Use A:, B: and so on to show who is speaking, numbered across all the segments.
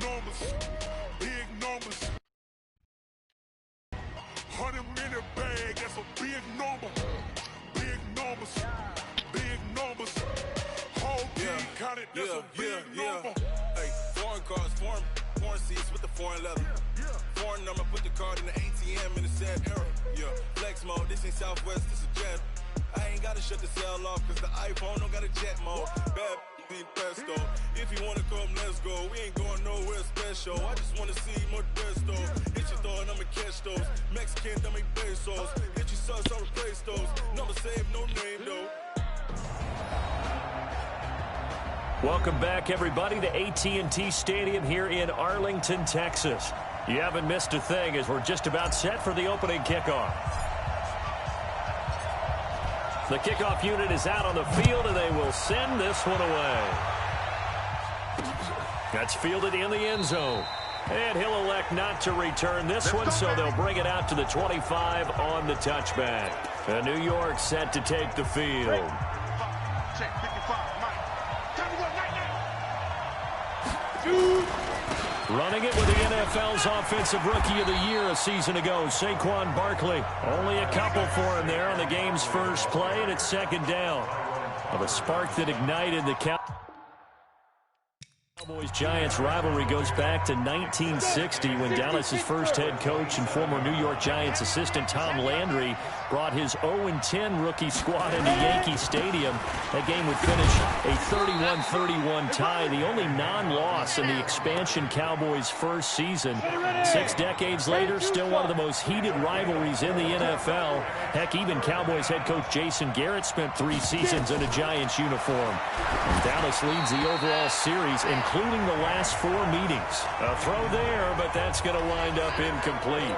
A: numbers, big numbers. 100 minute bag, that's a big number. Big numbers, big numbers. Whole team counted, that's a big number.
B: Hey, foreign cars, foreign seats with the foreign leather. Foreign number, put the card in the ATM in the sad era. Yeah, flex mode, this ain't Southwest, this is jet. I ain't gotta shut the cell off, cause the iPhone don't got a jet mode. Bad be pesto. If you wanna come, let's go. We ain't going nowhere special. I just wanna see more Modesto. Hit your thought, I'ma catch those. Mexican, dummy pesos. Hit your sauce, I'll replace those. Number save, no name though.
C: Welcome back, everybody, to AT&T Stadium here in Arlington, Texas. You haven't missed a thing as we're just about set for the opening kickoff. The kickoff unit is out on the field, and they will send this one away. That's fielded in the end zone. And he'll elect not to return this one, so they'll bring it out to the 25 on the touchback. And New York set to take the field.
A: Check 55, Mike. Time to go night.
C: Running it with the NFL's Offensive Rookie of the Year a season ago, Saquon Barkley. Only a couple for him there on the game's first play, and it's second down. Well, the spark that ignited the Cowboys-Giants rivalry goes back to 1960 when Dallas's first head coach and former New York Giants assistant Tom Landry brought his 0-10 rookie squad into Yankee Stadium. That game would finish a 31-31 tie, the only non-loss in the expansion Cowboys' first season. 6 decades later, still one of the most heated rivalries in the NFL. Heck, even Cowboys head coach Jason Garrett spent 3 seasons in a Giants uniform. And Dallas leads the overall series, including the last 4 meetings. A throw there, but that's going to wind up incomplete.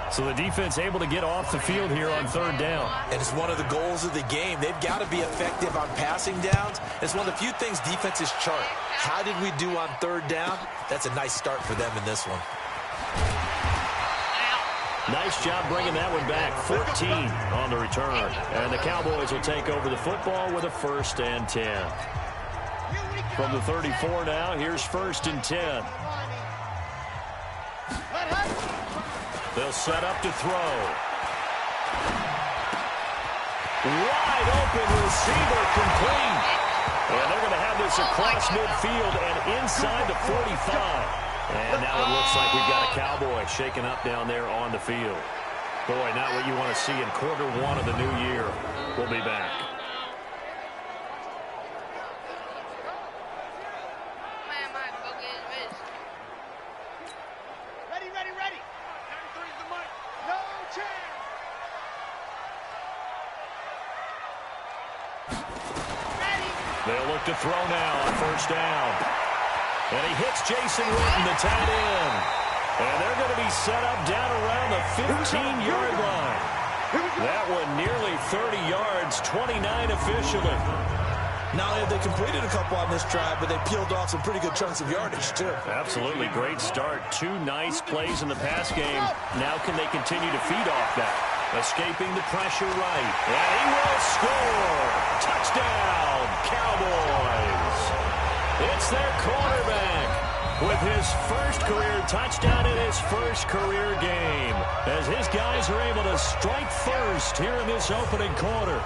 C: So the defense able to get off the field here on third down.
D: And it's one of the goals of the game. They've got to be effective on passing downs. It's one of the few things defenses chart. How did we do on third down? That's a nice start for them in this one.
C: Nice job bringing that one back. 14 on the return. And the Cowboys will take over the football with a 1st and 10. From the 34 now, here's 1st and 10. They'll set up to throw. Wide open receiver complete. And they're going to have this across midfield and inside the 45. And now it looks like we've got a Cowboy shaking up down there on the field. Boy, not what you want to see in quarter 1 of the new year. We'll be back. They'll look to throw now on 1st down. And he hits Jason Witten, the tight end. And they're going to be set up down around the 15-yard line. That one nearly 30 yards, 29 officially.
D: Not only have they completed a couple on this drive, but they peeled off some pretty good chunks of yardage, too.
C: Absolutely. Great start. 2 nice plays in the pass game. Now can they continue to feed off that? Escaping the pressure right. And he will score. Touchdown, Cowboys. It's their quarterback with his first career touchdown in his first career game, as his guys are able to strike first here in this opening quarter.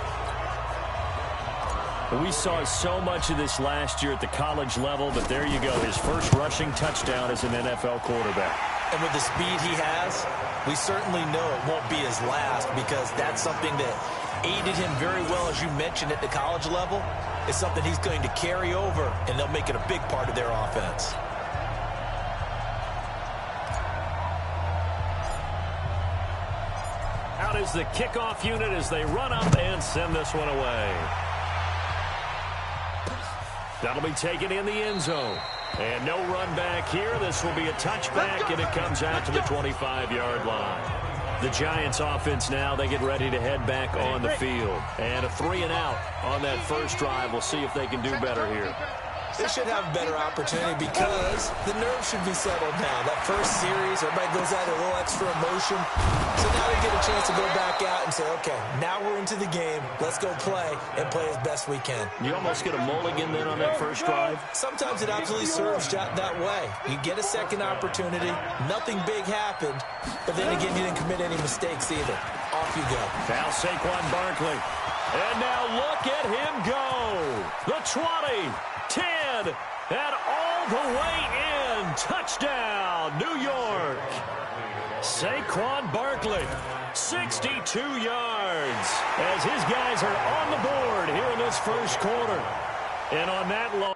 C: We saw so much of this last year at the college level, but there you go, his first rushing touchdown as an NFL quarterback.
D: And with the speed he has, we certainly know it won't be his last, because that's something that aided him very well, as you mentioned, at the college level. It's something he's going to carry over, and they'll make it a big part of their offense.
C: Out is the kickoff unit as they run up and send this one away. That'll be taken in the end zone. And no run back here. This will be a touchback, and it comes out to the 25-yard line. The Giants offense now, they get ready to head back on the field. And a 3-and-out on that first drive. We'll see if they can do better here.
D: They should have a better opportunity because the nerves should be settled now. That first series, everybody goes out a little extra emotion. So now they get a chance to go back out and say, okay, now we're into the game. Let's go play and play as best we can.
C: You almost get a mulligan then on that first drive?
D: Sometimes it absolutely serves that way. You get a second opportunity. Nothing big happened. But then again, you didn't commit any mistakes either. Off you go.
C: Now Saquon Barkley. And now look at him go. The 20, 10, and all the way in. Touchdown, New York. Saquon Barkley, 62 yards, as his guys are on the board here in this first quarter. And on that long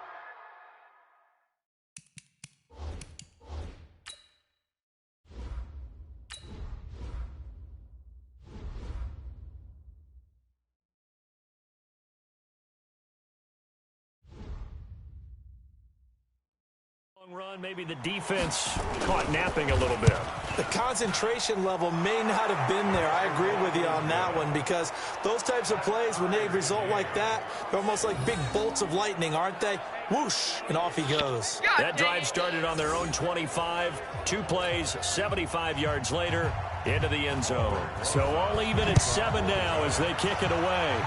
C: run, maybe the defense caught napping a little bit.
D: The concentration level may not have been there. I agree with you on that one because those types of plays, when they result like that, they're almost like big bolts of lightning, aren't they? Whoosh, and off he goes.
C: That drive started on their own 25. 2 plays, 75 yards later, into the end zone. So all even at 7 now as they kick it away.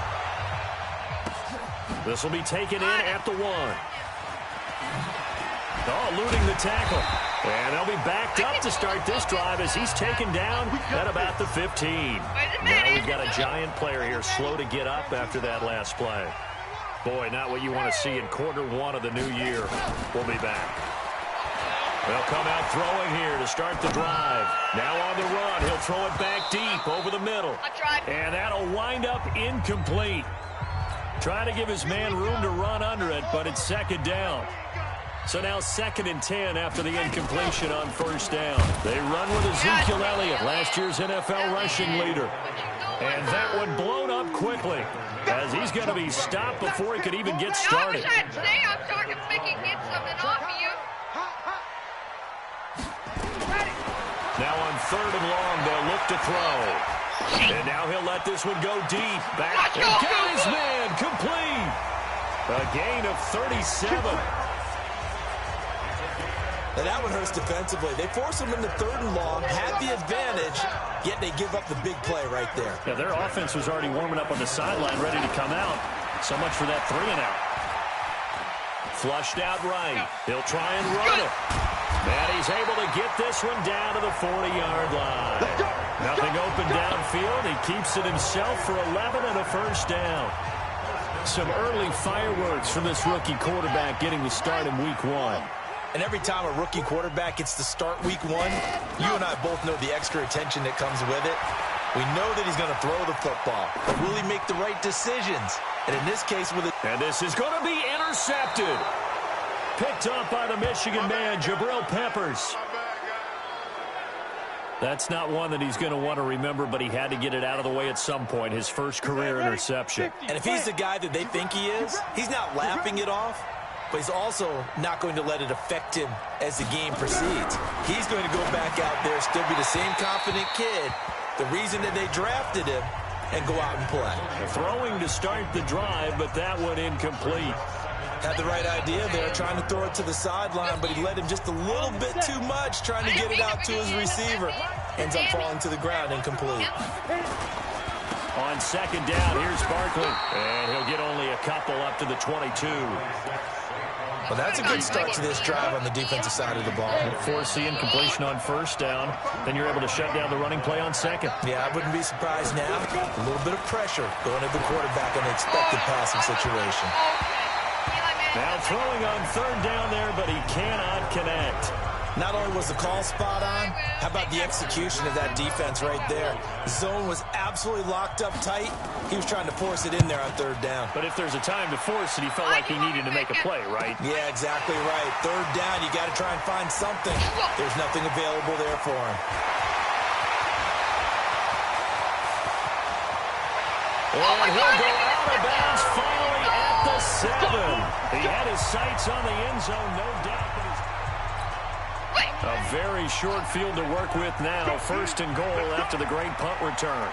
C: This will be taken in at the 1. Oh, eluding the tackle. And they'll be backed up to start this drive as he's taken down at about the 15. Now we've got a giant player here slow to get up after that last play. Boy, not what you want to see in quarter 1 of the new year. We'll be back. They'll come out throwing here to start the drive. Now on the run, he'll throw it back deep over the middle. And that'll wind up incomplete. Trying to give his man room to run under it, but it's second down. So now 2nd and 10 after the incompletion on first down. They run with Ezekiel Elliott, last year's NFL rushing leader. And that one blown up quickly as he's going to be stopped before he could even get started. Now on 3rd and long, they'll look to throw. And now he'll let this one go deep. Back and get his man complete. A gain of 37.
D: And that one hurts defensively. They force him into 3rd and long, had the advantage, yet they give up the big play right there.
C: Yeah, their offense was already warming up on the sideline, ready to come out. So much for that 3 and out. Flushed out right. He'll try and run it. And he's able to get this one down to the 40-yard line. Nothing open downfield. He keeps it himself for 11 and a first down. Some early fireworks from this rookie quarterback getting the start in week 1.
D: And every time a rookie quarterback gets to start week 1, you and I both know the extra attention that comes with it. We know that he's going to throw the football, but will he make the right decisions? And in this case, with it.
C: And this is going to be intercepted. Picked up by the Michigan man, Jabril Peppers. That's not one that he's going to want to remember, but he had to get it out of the way at some point, his first career interception.
D: And if he's the guy that they think he is, he's not laughing it off. But he's also not going to let it affect him as the game proceeds. He's going to go back out there, still be the same confident kid, the reason that they drafted him, and go out and play.
C: Throwing to start the drive, but that one incomplete.
D: Had the right idea there, trying to throw it to the sideline, but he let him just a little bit too much, trying to get it out to his receiver. Ends up falling to the ground, incomplete.
C: On 2nd down, here's Barkley. And he'll get only a couple up to the 22.
D: Well, that's a good start to this drive on the defensive side of the ball.
C: Force the incompletion on first down. Then you're able to shut down the running play on 2nd.
D: Yeah, I wouldn't be surprised now. A little bit of pressure going at the quarterback in the expected passing situation.
C: Now throwing on 3rd down there, but he cannot connect.
D: Not only was the call spot on, how about the execution of that defense right there? The zone was absolutely locked up tight. He was trying to force it in there on 3rd down.
C: But if there's a time to force it, he felt like he needed to make a play, right?
D: Yeah, exactly right. 3rd down, you got to try and find something. There's nothing available there for him.
C: And he'll go out of bounds finally at the 7. He had his sights on the end zone, no doubt. A very short field to work with now. 1st and goal after the great punt return.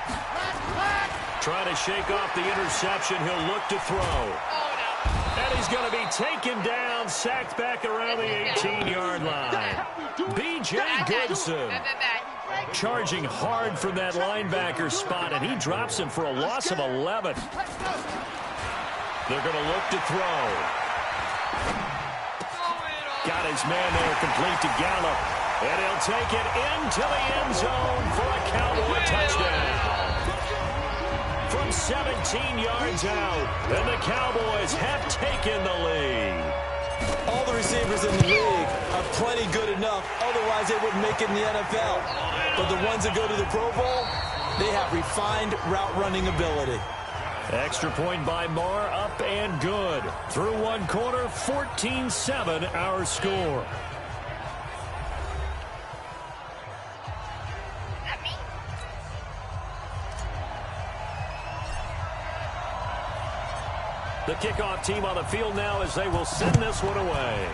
C: Trying to shake off the interception. He'll look to throw. And he's going to be taken down, sacked back around the 18-yard line. B.J. Goodson charging hard from that linebacker spot, and he drops him for a loss of 11. They're going to look to throw. Got his man there, complete to Gallup. And he'll take it into the end zone for a Cowboy touchdown. From 17 yards out, and the Cowboys have taken the lead.
D: All the receivers in the league are plenty good enough. Otherwise, they wouldn't make it in the NFL. But the ones that go to the Pro Bowl, they have refined route running ability.
C: Extra point by Marr, up and good. Through one quarter, 14-7 our score. The kickoff team on the field now as they will send this one away.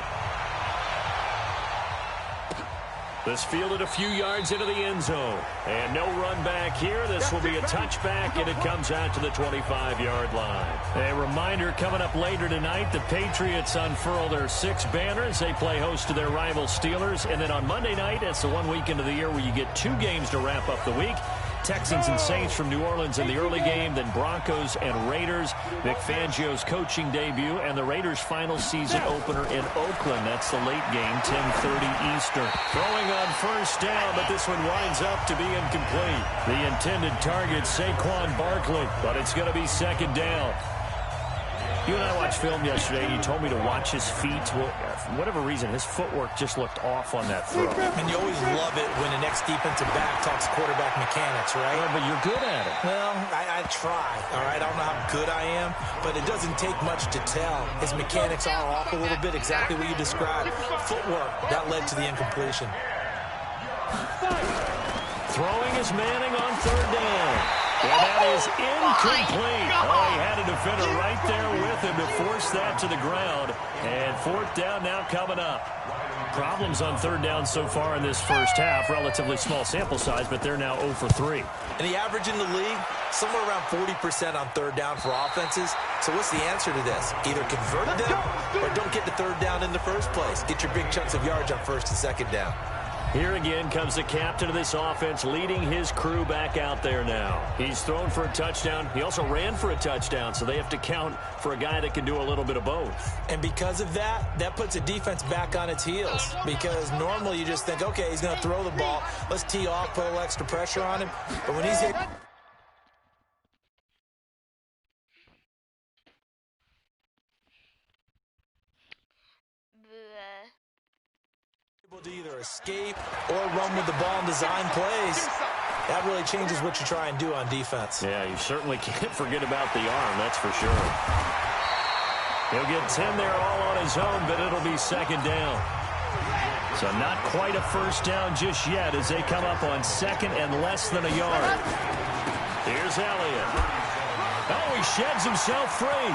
C: This fielded a few yards into the end zone. And no run back here. This will be a touchback, and it comes out to the 25-yard line. A reminder coming up later tonight, the Patriots unfurl their 6 banners. They play host to their rival Steelers. And then on Monday night, it's the 1 week into the year where you get 2 games to wrap up the week. Texans and Saints from New Orleans in the early game, then Broncos and Raiders. Vic Fangio's coaching debut, and the Raiders' final season opener in Oakland. That's the late game, 10:30 Eastern. Throwing on first down, but this one winds up to be incomplete. The intended target, Saquon Barkley, but it's going to be second down. You and I watched film yesterday, and you told me to watch his feet. Well, for whatever reason, his footwork just looked off on that throw.
D: And you always love it when the next defensive back talks quarterback mechanics, right?
C: Yeah, but you're good at it.
D: Well, I try, all right? I don't know how good I am, but it doesn't take much to tell. His mechanics are off a little bit, exactly what you described. Footwork, that led to the incompletion.
C: Throwing is Manning on third down. And that is incomplete. Oh, he had a defender right there with him to force that to the ground. And fourth down now coming up. Problems on third down so far in this first half. Relatively small sample size, but they're now 0 for 3.
D: And the average in the league, somewhere around 40% on third down for offenses. So what's the answer to this? Either convert them or don't get the third down in the first place. Get your big chunks of yards on first and second down.
C: Here again comes the captain of this offense, leading his crew back out there now. He's thrown for a touchdown. He also ran for a touchdown, so they have to count for a guy that can do a little bit of both.
D: And because of that, that puts a defense back on its heels. Because normally you just think, okay, he's going to throw the ball. Let's tee off, put a little extra pressure on him. But when he's hit... to either escape or run with the ball and design plays, that really changes what you try and do on defense.
C: Yeah, you certainly can't forget about the arm, that's for sure. He'll get 10 there all on his own, but it'll be second down. So not quite a first down just yet as they come up on second and less than a yard. Here's Elliott. Oh, he sheds himself free.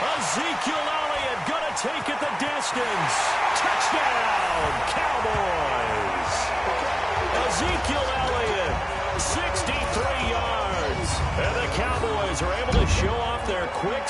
C: Ezekiel Elliott going to take it the distance. Touchdown, Cowboys. Ezekiel Elliott, 63 yards. And the Cowboys are able to show off their quick